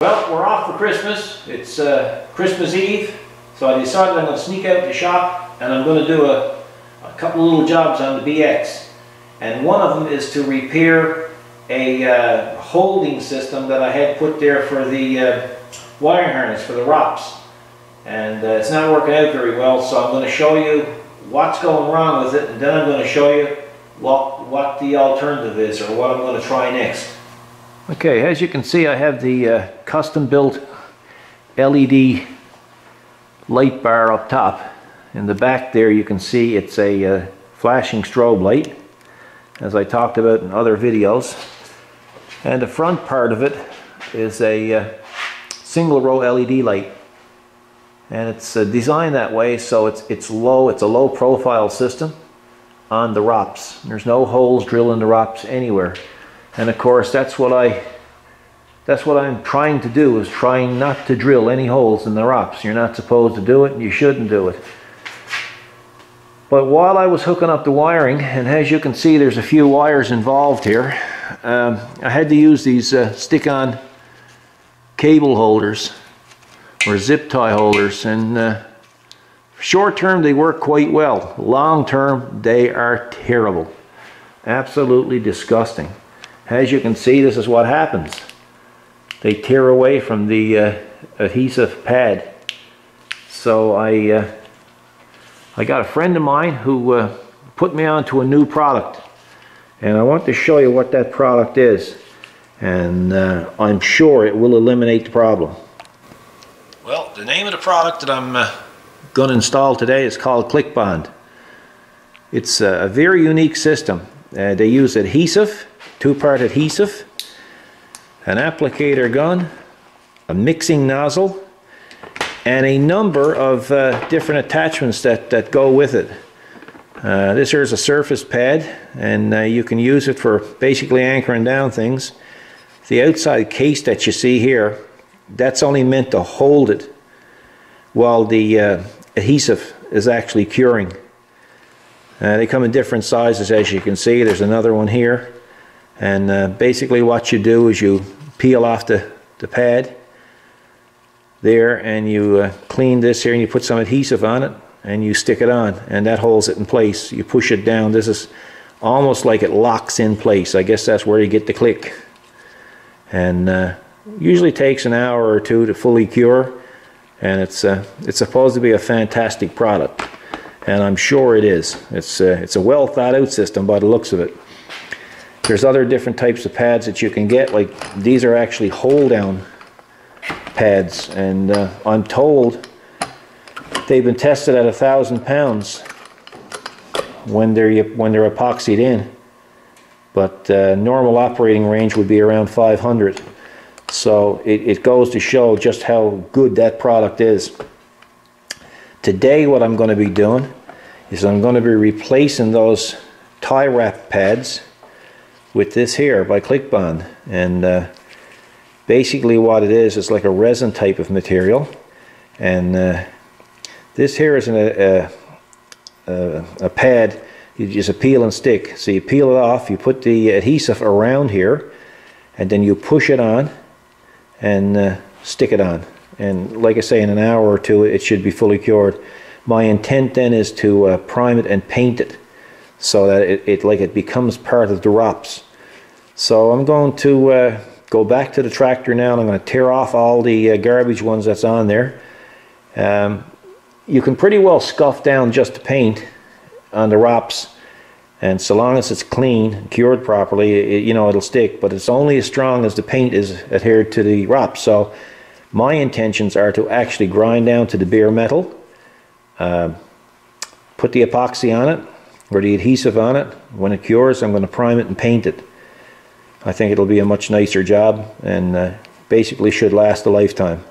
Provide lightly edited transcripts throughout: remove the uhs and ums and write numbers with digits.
Well, we're off for Christmas. It's Christmas Eve, so I decided I'm going to sneak out the shop and I'm going to do a couple little jobs on the BX. And one of them is to repair a holding system that I had put there for the wiring harness for the ROPS. And it's not working out very well, so I'm going to show you what's going wrong with it, and then I'm going to show you what the alternative is, or what I'm going to try next. Okay, as you can see, I have the custom built LED light bar up top. In the back there you can see it's a flashing strobe light, as I talked about in other videos. And the front part of it is a single row LED light. And it's designed that way so it's low. It's a low profile system on the ROPS. There's no holes drilled in the ROPS anywhere. And of course that's what I'm trying to do, is trying not to drill any holes in the ROPS. You're not supposed to do it, and you shouldn't do it. But while I was hooking up the wiring, and as you can see there's a few wires involved here, I had to use these stick-on cable holders or zip tie holders, and short term they work quite well. Long term they are terrible. Absolutely disgusting. As you can see, this is what happens. They tear away from the adhesive pad. So I got a friend of mine who put me onto a new product, and I want to show you what that product is, and I'm sure it will eliminate the problem. Well, the name of the product that I'm going to install today is called Click Bond. It's a very unique system. They use adhesive, two-part adhesive, an applicator gun, a mixing nozzle, and a number of different attachments that go with it. This here is a surface pad, and you can use it for basically anchoring down things. The outside case that you see here, that's only meant to hold it while the adhesive is actually curing. They come in different sizes, as you can see. There's another one here. And basically what you do is you peel off the pad there, and you clean this here, and you put some adhesive on it, and you stick it on, and that holds it in place. You push it down. This is almost like it locks in place. I guess that's where you get the click. And usually takes an hour or two to fully cure, and it's supposed to be a fantastic product, and I'm sure it is. It's a well thought out system by the looks of it. There's other different types of pads that you can get, like these are actually hold down pads, and I'm told they've been tested at 1,000 pounds when they're epoxied in, but normal operating range would be around 500. So it goes to show just how good that product is. Today what I'm going to be doing is I'm going to be replacing those tie wrap pads with this here by Click Bond. And basically what it is like a resin type of material, and this here is a pad. You just a peel and stick. So you peel it off, you put the adhesive around here, and then you push it on and stick it on. And like I say, in an hour or two it should be fully cured. My intent then is to prime it and paint it so that it becomes part of the ROPS. So I'm going to go back to the tractor now, and I'm going to tear off all the garbage ones that's on there. You can pretty well scuff down just the paint on the ROPS, and so long as it's clean, cured properly, it'll stick, but it's only as strong as the paint is adhered to the ROPS. So my intentions are to actually grind down to the bare metal, put the epoxy on it, or the adhesive on it. When it cures, I'm going to prime it and paint it. I think it'll be a much nicer job, and basically should last a lifetime.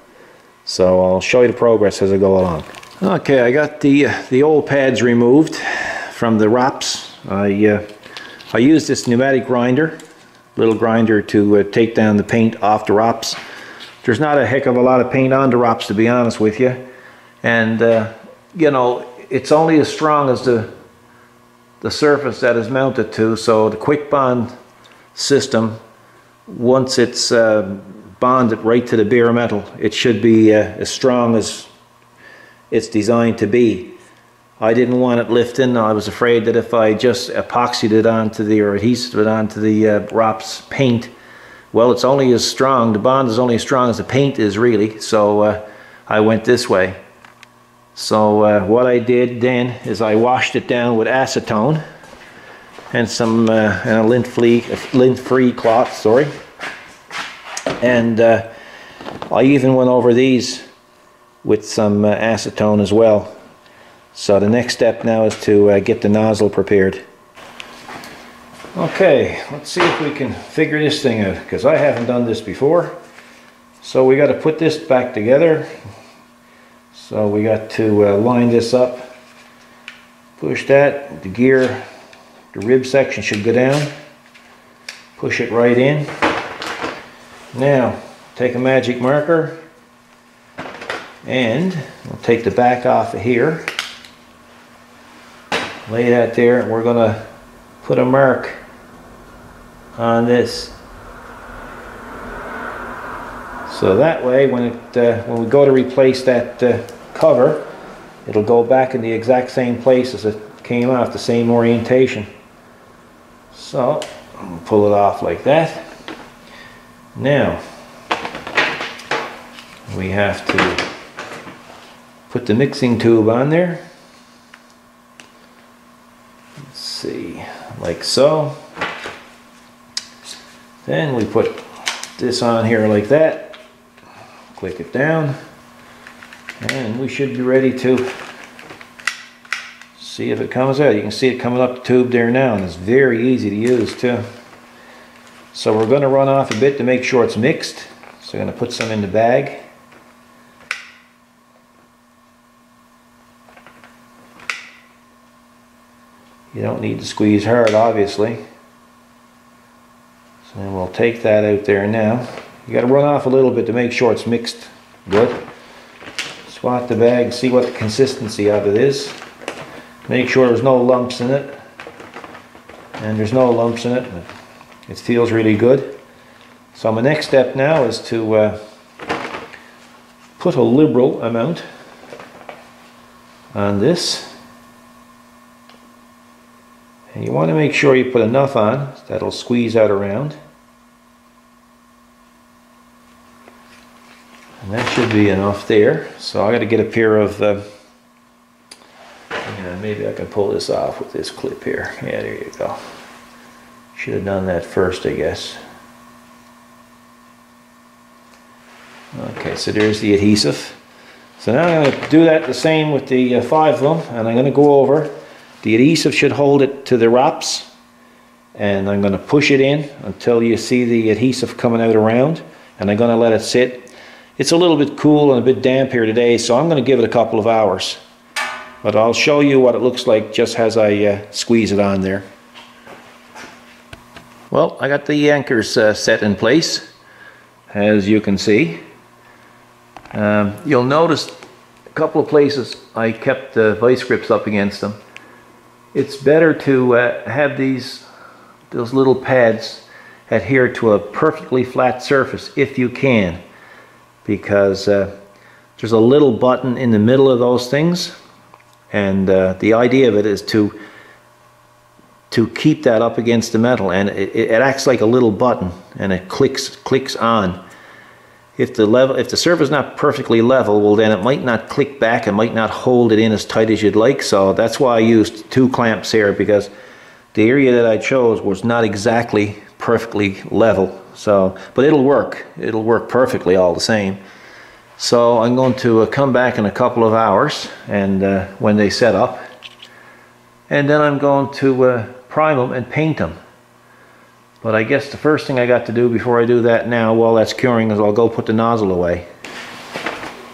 So I'll show you the progress as I go along. Okay, I got the old pads removed from the ROPS. I used this pneumatic grinder, little grinder, to take down the paint off the ROPS. There's not a heck of a lot of paint on the ROPS, to be honest with you, and it's only as strong as the surface that is mounted to. So the Quick Bond system, once it's bond it right to the bare metal. It should be as strong as it's designed to be. I didn't want it lifting. I was afraid that if I just epoxied it onto the, or adhesed it onto the ROPS paint, well, it's only as strong, the bond is only as strong as the paint is really, so I went this way. So what I did then is I washed it down with acetone and some and a lint-free cloth, sorry. And I even went over these with some acetone as well. So the next step now is to get the nozzle prepared. Okay, let's see if we can figure this thing out, because I haven't done this before. So we got to put this back together. So we got to line this up, push that, the gear, the rib section should go down, push it right in. Now take a magic marker and we'll take the back off of here, lay that there, and we're going to put a mark on this. So that way when we go to replace that cover, it'll go back in the exact same place as it came off, the same orientation. So we'll pull it off like that. Now we have to put the mixing tube on there. Let's see, like so. Then we put this on here like that, click it down, and we should be ready to see if it comes out. You can see it coming up the tube there now, and it's very easy to use too. So we're going to run off a bit to make sure it's mixed. So I'm going to put some in the bag. You don't need to squeeze hard, obviously. So then we'll take that out there now. You got to run off a little bit to make sure it's mixed good. Swat the bag, see what the consistency of it is. Make sure there's no lumps in it. And there's no lumps in it. It feels really good. So my next step now is to put a liberal amount on this. And you want to make sure you put enough on that'll squeeze out around. And that should be enough there. So I got to get a pair of, maybe I can pull this off with this clip here. Yeah, there you go. Should have done that first, I guess. Okay, so there's the adhesive. So now I'm going to do that the same with the 5 of them, and I'm going to go over. The adhesive should hold it to the ROPS, and I'm going to push it in until you see the adhesive coming out around, and I'm going to let it sit. It's a little bit cool and a bit damp here today, so I'm going to give it a couple of hours. But I'll show you what it looks like just as I squeeze it on there. Well, I got the anchors set in place, as you can see. You'll notice a couple of places I kept the vice grips up against them. It's better to have those little pads adhere to a perfectly flat surface if you can, because there's a little button in the middle of those things, and the idea of it is to keep that up against the metal, and it acts like a little button, and it clicks on. If the surface is not perfectly level, well then it might not click back, it might not hold it in as tight as you'd like. So that's why I used 2 clamps here, because the area that I chose was not exactly perfectly level. So, but it'll work perfectly all the same. So I'm going to come back in a couple of hours, and when they set up, and then I'm going to prime them and paint them. But I guess the first thing I got to do before I do that now, while that's curing, is I'll go put the nozzle away.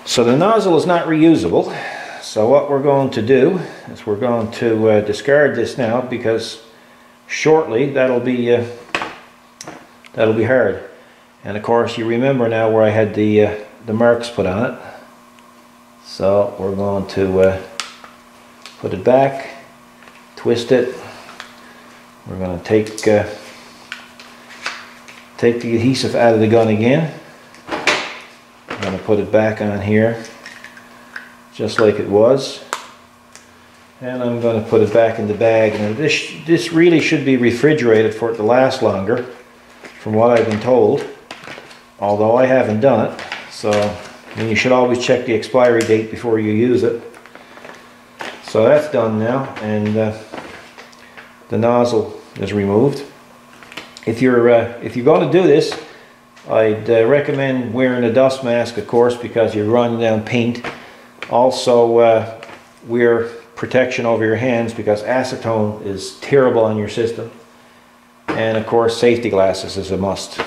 So the nozzle is not reusable. So what we're going to do is we're going to discard this now, because shortly that'll be hard. And of course you remember now where I had the marks put on it. So we're going to put it back, twist it. We're going to take the adhesive out of the gun again, going to put it back on here just like it was, and I'm going to put it back in the bag. Now this really should be refrigerated for it to last longer, from what I've been told, although I haven't done it. So you should always check the expiry date before you use it. So that's done now, and the nozzle is removed. If you're going to do this, I'd recommend wearing a dust mask, of course, because you're running down paint. Also, wear protection over your hands because acetone is terrible on your system. And of course, safety glasses is a must.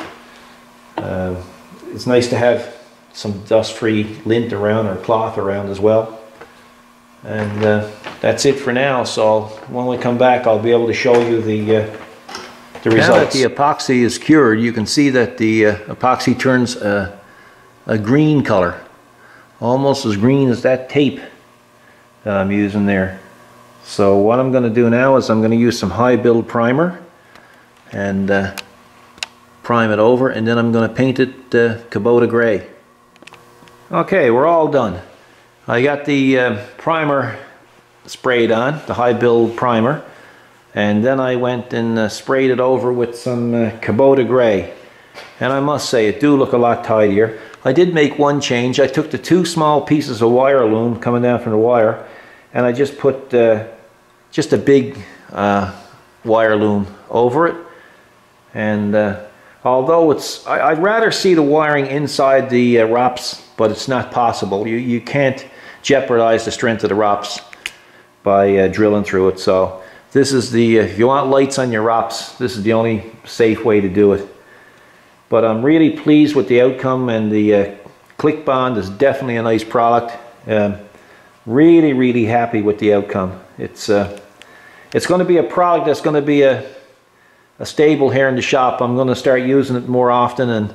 It's nice to have some dust-free lint around or cloth around as well. And that's it for now. So when we come back, I'll be able to show you the results. Now that the epoxy is cured, you can see that the epoxy turns a green color, almost as green as that tape that I'm using there. So what I'm going to do now is I'm going to use some high build primer and prime it over, and then I'm going to paint it Kubota gray. Okay, we're all done. I got the primer sprayed on, the high build primer, and then I went and sprayed it over with some Kubota gray, and I must say it do look a lot tidier. I did make one change. I took the 2 small pieces of wire loom coming down from the wire, and I just put just a big wire loom over it. And although I'd rather see the wiring inside the ROPS, but it's not possible. You can't jeopardize the strength of the ROPS by drilling through it. So this is if you want lights on your ROPS, this is the only safe way to do it. But I'm really pleased with the outcome, and the Click Bond is definitely a nice product. Really happy with the outcome. It's going to be a product that's going to be a staple here in the shop. I'm going to start using it more often, and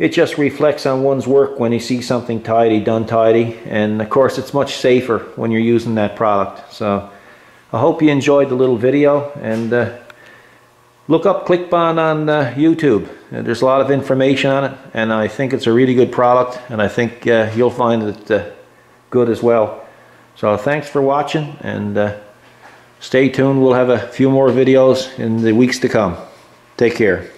it just reflects on one's work when you see something tidy, done tidy. And of course it's much safer when you're using that product. So I hope you enjoyed the little video, and look up Click Bond on YouTube. There's a lot of information on it, and I think it's a really good product, and I think you'll find it good as well. So thanks for watching, and stay tuned. We'll have a few more videos in the weeks to come. Take care.